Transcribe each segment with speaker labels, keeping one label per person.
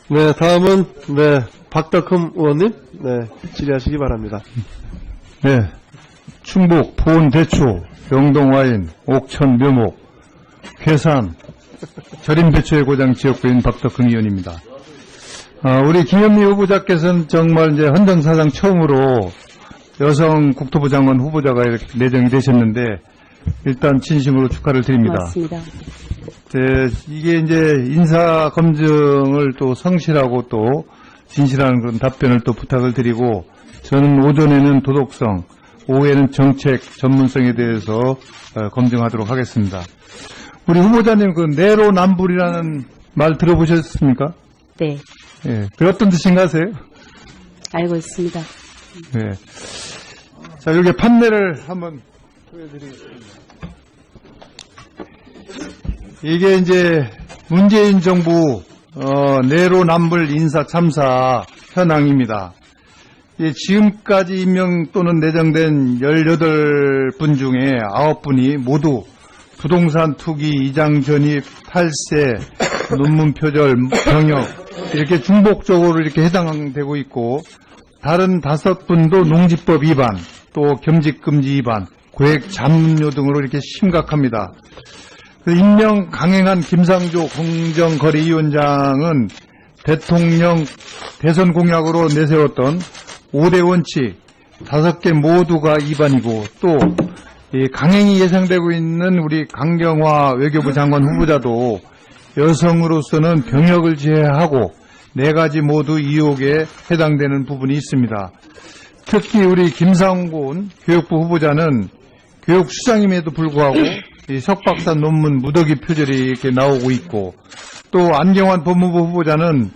Speaker 1: 네, 다음은 박덕흠 의원님 질의하시기 바랍니다.
Speaker 2: 네, 충북 포원 대추, 영동 와인, 옥천 묘목, 괴산 절임 배추의 고장 지역구인 박덕흠 의원입니다. 우리 김현미 후보자께서는 정말 이제 헌정사상 처음으로 여성 국토부 장관 후보자가 이렇게 내정이 되셨는데 일단 진심으로 축하를 드립니다.
Speaker 3: 고맙습니다.
Speaker 2: 이게 이제 인사 검증을 또 성실하고 또 진실한 그런 답변을 또 부탁을 드리고, 저는 오전에는 도덕성, 오후에는 정책 전문성에 대해서 검증하도록 하겠습니다. 우리 후보자님 그 내로남불이라는 말 들어보셨습니까?
Speaker 3: 네,
Speaker 2: 예. 그 어떤 뜻인가 아세요?
Speaker 3: 알고 있습니다.
Speaker 2: 네. 자, 여기 판례를 한번 보여드리겠습니다. 이게 이제 문재인 정부 내로남불 인사 참사 현황입니다. 지금까지 임명 또는 내정된 18분 중에 9분이 모두 부동산 투기, 이장 전입, 탈세, 논문 표절, 병역 이렇게 중복적으로 이렇게 해당되고 있고, 다른 5분도 농지법 위반, 또 겸직금지 위반, 고액 잡료 등으로 이렇게 심각합니다. 임명 강행한 김상조 공정거래위원장은 대통령 대선 공약으로 내세웠던 5대 원칙 5개 모두가 위반이고, 또 강행이 예상되고 있는 우리 강경화 외교부 장관 후보자도 여성으로서는 병역을 제외하고 4가지 모두 의혹에 해당되는 부분이 있습니다. 특히 우리 김상곤 교육부 후보자는 교육수장임에도 불구하고 이 석박사 논문 무더기 표절이 이렇게 나오고 있고, 또 안경환 법무부 후보자는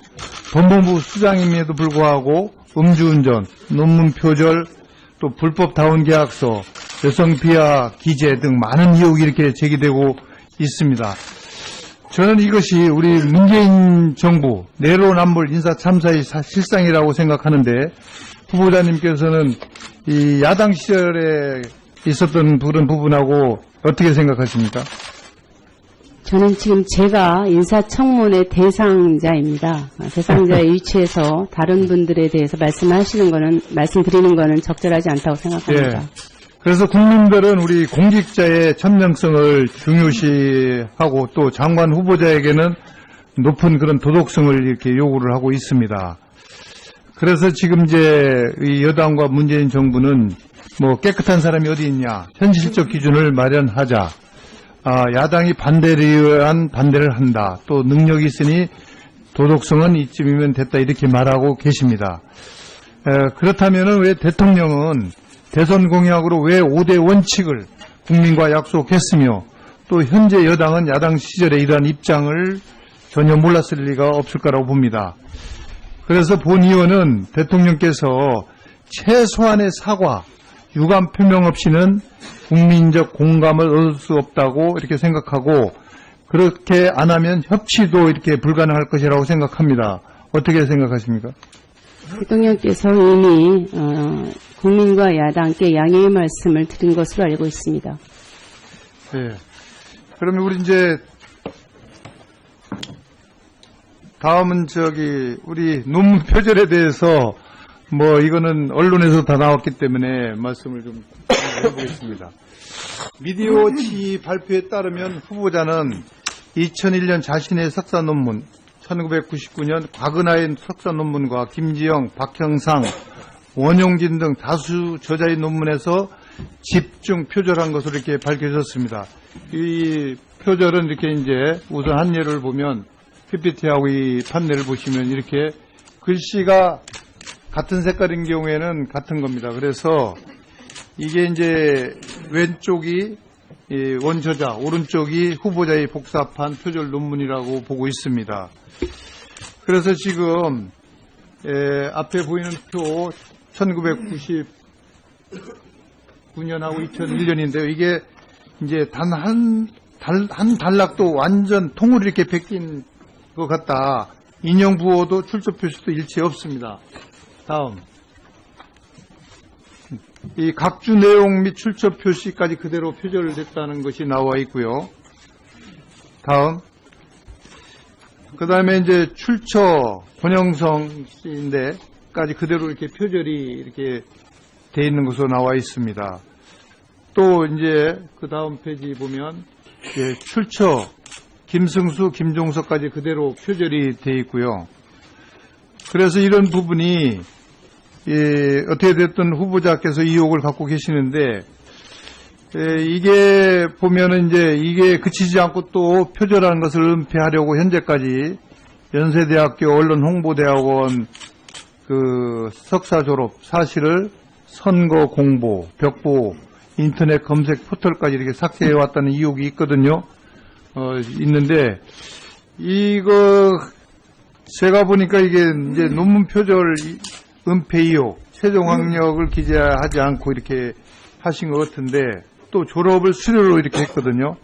Speaker 2: 법무부 수장임에도 불구하고 음주운전, 논문 표절, 또 불법 다운계약서, 여성 비하 기재 등 많은 의혹이 이렇게 제기되고 있습니다. 저는 이것이 우리 문재인 정부 내로남불 인사 참사의 실상이라고 생각하는데, 후보자님께서는 이 야당 시절에 있었던 그런 부분하고 어떻게 생각하십니까?
Speaker 3: 저는 지금 제가 인사청문회 대상자입니다. 대상자에 위치해서 다른 분들에 대해서 말씀드리는 거는 적절하지 않다고 생각합니다.
Speaker 2: 예. 그래서 국민들은 우리 공직자의 천명성을 중요시하고, 또 장관 후보자에게는 높은 그런 도덕성을 이렇게 요구를 하고 있습니다. 그래서 지금 이제 이 여당과 문재인 정부는 깨끗한 사람이 어디 있냐, 현실적 기준을 마련하자, 야당이 반대를 위한 반대를 한다, 또 능력이 있으니 도덕성은 이쯤이면 됐다, 이렇게 말하고 계십니다. 그렇다면 왜 대통령은 대선 공약으로 왜 5대 원칙을 국민과 약속했으며, 또 현재 여당은 야당 시절에 이러한 입장을 전혀 몰랐을 리가 없을 거라고 봅니다. 그래서 본 의원은 대통령께서 최소한의 사과, 유감 표명 없이는 국민적 공감을 얻을 수 없다고 이렇게 생각하고, 그렇게 안 하면 협치도 이렇게 불가능할 것이라고 생각합니다. 어떻게 생각하십니까?
Speaker 3: 대통령께서 이미 국민과 야당께 양해의 말씀을 드린 것으로 알고 있습니다.
Speaker 2: 네. 그러면 우리 이제 다음은 우리 논문 표절에 대해서 이거는 언론에서 다 나왔기 때문에 말씀을 좀 해보겠습니다. 미디어워치 발표에 따르면 후보자는 2001년 자신의 석사 논문, 1999년 곽은하의 석사 논문과 김지영, 박형상, 원용진 등 다수 저자의 논문에서 집중 표절한 것으로 이렇게 밝혀졌습니다. 이 표절은 이렇게 이제 우선 한 예를 보면, PPT하고 이 판례를 보시면 이렇게 글씨가 같은 색깔인 경우에는 같은 겁니다. 그래서 이게 이제 왼쪽이 원저자, 오른쪽이 후보자의 복사판 표절 논문이라고 보고 있습니다. 그래서 지금 앞에 보이는 표 1999년하고 2001년인데요. 이게 이제 단 한 단락도 완전 통으로 이렇게 베낀 것 같다. 인용 부호도 출처 표시도 일체 없습니다. 다음. 이 각주 내용 및 출처 표시까지 그대로 표절됐다는 것이 나와 있고요. 다음. 그 다음에 이제 출처 권영성인데까지 그대로 이렇게 표절이 이렇게 돼 있는 것으로 나와 있습니다. 또 이제 그 다음 페이지 보면 이제 출처 김승수, 김종석까지 그대로 표절이 돼 있고요. 그래서 이런 부분이 어떻게 됐든 후보자께서 의혹을 갖고 계시는데 이게 보면은 이제 이게 그치지 않고 또 표절하는 것을 은폐하려고 현재까지 연세대학교 언론홍보대학원 그 석사 졸업 사실을 선거 공보, 벽보, 인터넷 검색 포털까지 이렇게 삭제해 왔다는 의혹이 있거든요. 있는데 이거 제가 보니까 이게 이제 논문 표절 은폐 의혹, 세종학력을 기재하지 않고 이렇게 하신 것 같은데 또 졸업을 수료로 이렇게 했거든요.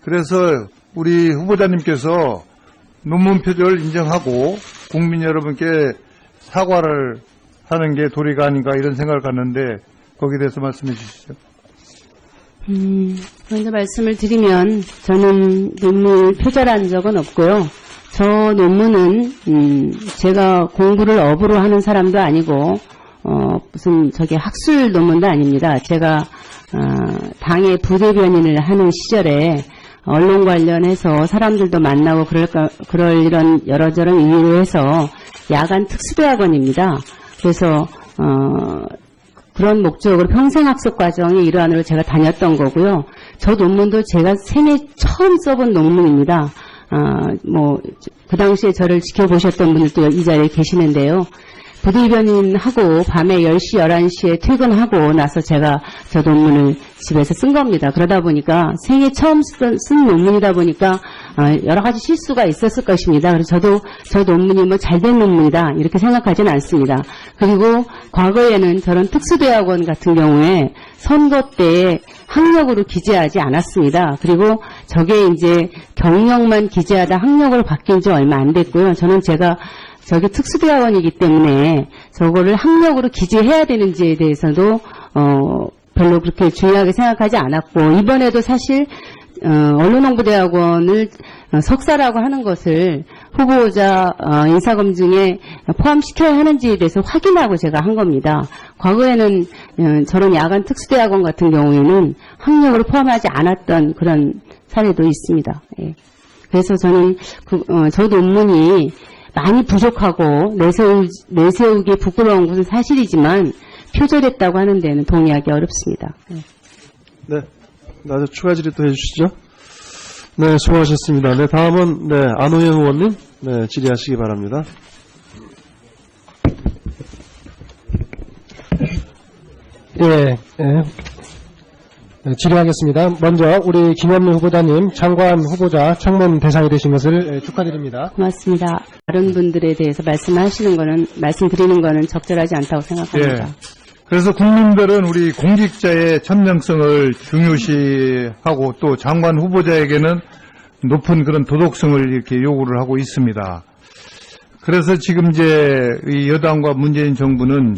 Speaker 2: 그래서 우리 후보자님께서 논문 표절 인정하고 국민 여러분께 사과를 하는 게 도리가 아닌가 이런 생각을 갖는데 거기에 대해서 말씀해 주시죠.
Speaker 3: 먼저 말씀을 드리면 저는 논문을 표절한 적은 없고요. 저 논문은 제가 공부를 업으로 하는 사람도 아니고 무슨 저게 학술 논문도 아닙니다. 제가 당의 부대변인을 하는 시절에 언론 관련해서 사람들도 만나고 그럴 이런 여러저런 이유로 해서 야간 특수대학원입니다. 그래서 그런 목적으로 평생학습 과정의 일환으로 제가 다녔던 거고요. 저 논문도 제가 생애 처음 써본 논문입니다. 그 당시에 저를 지켜보셨던 분들도 이 자리에 계시는데요. 부대변인하고 밤에 10시, 11시에 퇴근하고 나서 제가 저 논문을 집에서 쓴 겁니다. 그러다 보니까 생애 처음 쓴 논문이다 보니까 여러 가지 실수가 있었을 것입니다. 그래서 저도 저 논문이 뭐 잘된 논문이다 이렇게 생각하지는 않습니다. 그리고 과거에는 저런 특수대학원 같은 경우에 선거 때 학력으로 기재하지 않았습니다. 그리고 저게 이제 경력만 기재하다 학력으로 바뀐 지 얼마 안 됐고요. 저게 특수대학원이기 때문에 저거를 학력으로 기재해야 되는지에 대해서도 별로 그렇게 중요하게 생각하지 않았고 이번에도 사실 언론홍보대학원을 석사라고 하는 것을 후보자 인사검증에 포함시켜야 하는지에 대해서 확인하고 제가 한 겁니다. 과거에는 저런 야간 특수대학원 같은 경우에는 학력으로 포함하지 않았던 그런 사례도 있습니다. 예. 그래서 저는 저 논문이 많이 부족하고 내세우기 부끄러운 것은 사실이지만 표절했다고 하는 데는 동의하기 어렵습니다.
Speaker 1: 네. 나중에 추가 질의 또 해주시죠. 네, 수고하셨습니다. 네, 다음은, 네, 안호영 의원님, 네, 질의하시기 바랍니다.
Speaker 4: 질의하겠습니다. 먼저 우리 김현미 후보자님 장관 후보자 청문 대상이 되신 것을 축하드립니다.
Speaker 3: 고맙습니다. 다른 분들에 대해서 말씀드리는 거는 적절하지 않다고 생각합니다.
Speaker 2: 그래서 국민들은 우리 공직자의 천명성을 중요시하고 또 장관 후보자에게는 높은 그런 도덕성을 이렇게 요구를 하고 있습니다. 그래서 지금 이제 이 여당과 문재인 정부는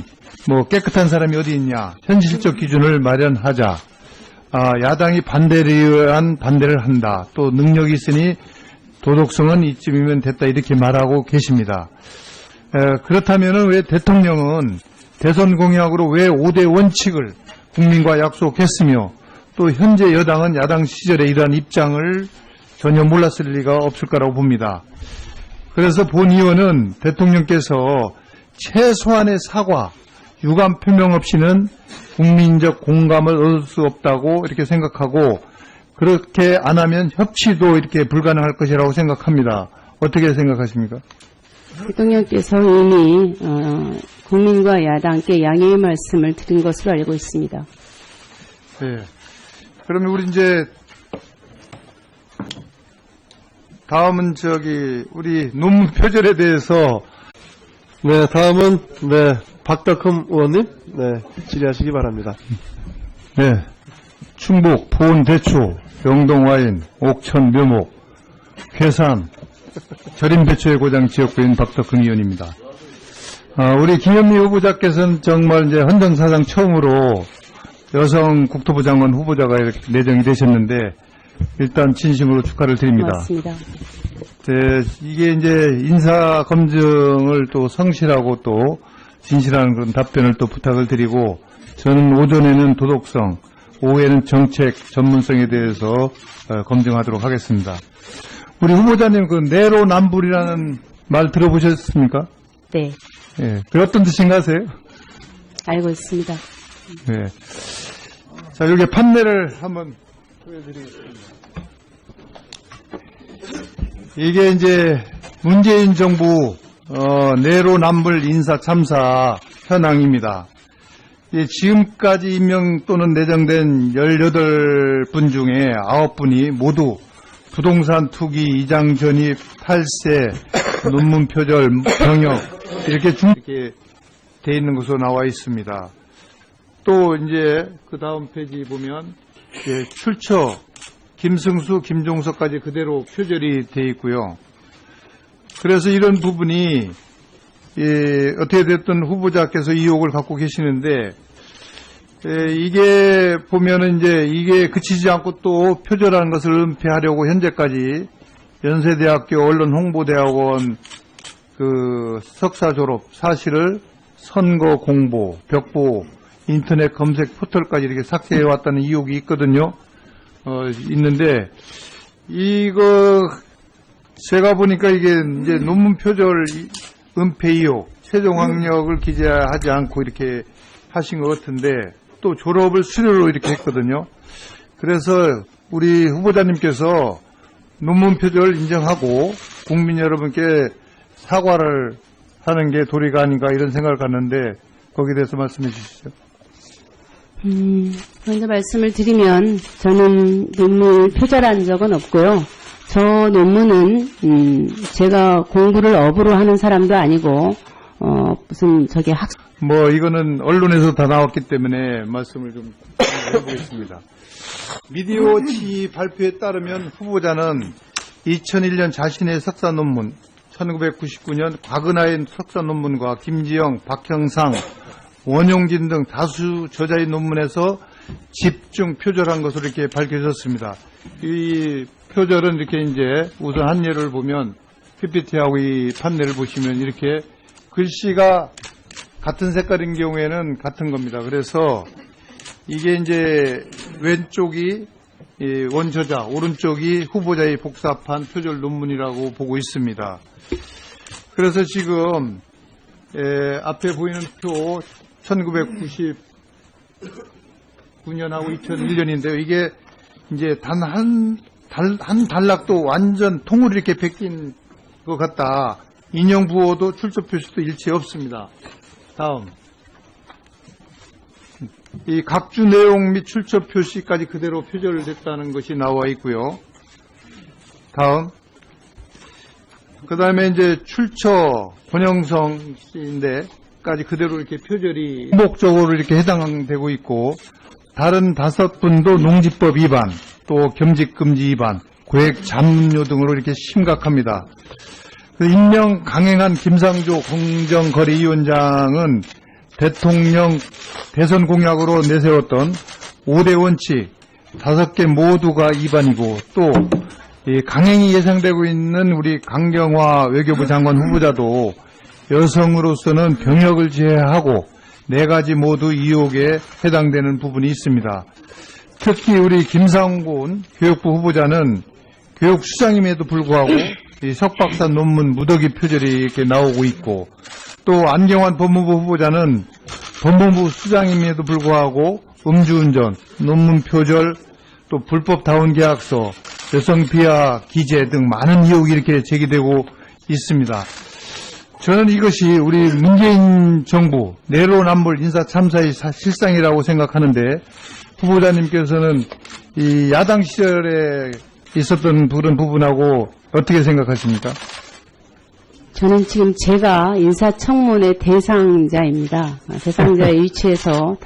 Speaker 2: 뭐 깨끗한 사람이 어디 있냐, 현실적 기준을 마련하자. 야당이 반대를 위한 반대를 한다. 또 능력이 있으니 도덕성은 이쯤이면 됐다 이렇게 말하고 계십니다. 그렇다면 왜 대통령은 대선 공약으로 왜 5대 원칙을 국민과 약속했으며 또 현재 여당은 야당 시절에 이러한 입장을 전혀 몰랐을 리가 없을 거라고 봅니다. 그래서 본 의원은 대통령께서 최소한의 사과, 유감 표명 없이는 국민적 공감을 얻을 수 없다고 이렇게 생각하고 그렇게 안 하면 협치도 이렇게 불가능할 것이라고 생각합니다. 어떻게 생각하십니까?
Speaker 3: 대통령께서 이미 국민과 야당께 양해의 말씀을 드린 것으로 알고 있습니다.
Speaker 2: 네. 그러면 우리 이제 다음은 우리 논문 표절에 대해서
Speaker 1: 네, 다음은, 네, 박덕흠 의원님, 네, 질의하시기 바랍니다.
Speaker 2: 네. 충북, 포원, 대추, 영동 와인, 옥천, 묘목, 괴산, 절임 배추의 고장 지역구인 박덕흠 의원입니다. 우리 김현미 후보자께서는 정말 이제 헌정사상 처음으로 여성 국토부 장관 후보자가 이렇게 내정이 되셨는데 일단 진심으로 축하를 드립니다.
Speaker 3: 고맙습니다.
Speaker 2: 이게 이제 인사 검증을 또 성실하고 또 진실한 그런 답변을 또 부탁을 드리고, 저는 오전에는 도덕성, 오후에는 정책 전문성에 대해서 검증하도록 하겠습니다. 우리 후보자님 그 내로남불이라는 말 들어보셨습니까?
Speaker 3: 네,
Speaker 2: 예. 그 어떤 뜻인가 아세요?
Speaker 3: 알고 있습니다.
Speaker 2: 네. 자, 여기 판넬을 한번 보여드리겠습니다. 이게 이제 문재인 정부 내로남불 인사 참사 현황입니다. 지금까지 임명 또는 내정된 18분 중에 9분이 모두 부동산 투기, 이장 전입, 탈세, 논문 표절, 병역 이렇게 돼 있는 것으로 나와 있습니다. 또 이제 그 다음 페이지 보면 출처 김승수, 김종석까지 그대로 표절이 돼 있고요. 그래서 이런 부분이 어떻게 됐든 후보자께서 의혹을 갖고 계시는데, 이게 보면은 이제 이게 그치지 않고 또 표절하는 것을 은폐하려고 현재까지 연세대학교 언론홍보대학원 그 석사 졸업 사실을 선거 공보, 벽보, 인터넷 검색 포털까지 이렇게 삭제해 왔다는 의혹이 있거든요. 있는데, 이거 제가 보니까 이게 이제 논문 표절 은폐 의혹, 최종 학력을 기재하지 않고 이렇게 하신 것 같은데, 또 졸업을 수료로 이렇게 했거든요. 그래서 우리 후보자님께서 논문 표절 인정하고 국민 여러분께 사과를 하는 게 도리가 아닌가 이런 생각을 갖는데, 거기에 대해서 말씀해 주시죠.
Speaker 3: 먼저 말씀을 드리면 저는 논문 표절한 적은 없고요. 저 논문은 제가 공부를 업으로 하는 사람도 아니고 무슨 저기
Speaker 2: 이거는 언론에서 다 나왔기 때문에 말씀을 좀 해보겠습니다. 미디어워치 발표에 따르면 후보자는 2001년 자신의 석사 논문, 1999년 곽은하의 석사 논문과 김지영, 박형상, 원용진 등 다수 저자의 논문에서 집중 표절한 것으로 이렇게 밝혀졌습니다. 이 표절은 이렇게 이제 우선 한 예를 보면 PPT하고 이 판넬을 보시면 이렇게 글씨가 같은 색깔인 경우에는 같은 겁니다. 그래서 이게 이제 왼쪽이 원저자, 오른쪽이 후보자의 복사판 표절 논문이라고 보고 있습니다. 그래서 지금 앞에 보이는 표 1999년하고 2001년인데요. 이게 이제 단 한 단락도 완전 통으로 이렇게 베낀 것 같다. 인용 부호도 출처 표시도 일체 없습니다. 다음. 이 각주 내용 및 출처 표시까지 그대로 표절됐다는 것이 나와 있고요. 다음. 그 다음에 이제 출처, 권영성 씨인데까지 그대로 이렇게 표절이 목적으로 이렇게 해당되고 있고, 다른 5분도 농지법 위반, 또 겸직금지 위반, 고액 잡료 등으로 이렇게 심각합니다. 임명 강행한 김상조 공정거래위원장은 대통령 대선 공약으로 내세웠던 5대 원칙 5개 모두가 위반이고, 또 강행이 예상되고 있는 우리 강경화 외교부 장관 후보자도 여성으로서는 병역을 제외하고 4가지 모두 의혹에 해당되는 부분이 있습니다. 특히 우리 김상곤 교육부 후보자는 교육수장임에도 불구하고 이 석박사 논문 무더기 표절이 이렇게 나오고 있고, 또 안경환 법무부 후보자는 법무부 수장임에도 불구하고 음주운전, 논문 표절, 또 불법 다운 계약서, 여성 비하 기재 등 많은 의혹이 이렇게 제기되고 있습니다. 저는 이것이 우리 문재인 정부 내로남불 인사 참사의 실상이라고 생각하는데, 후보자님께서는 이 야당 시절에 있었던 그런 부분하고 어떻게 생각하십니까?
Speaker 3: 저는 지금 제가 인사청문회 대상자입니다. 대상자의 위치에서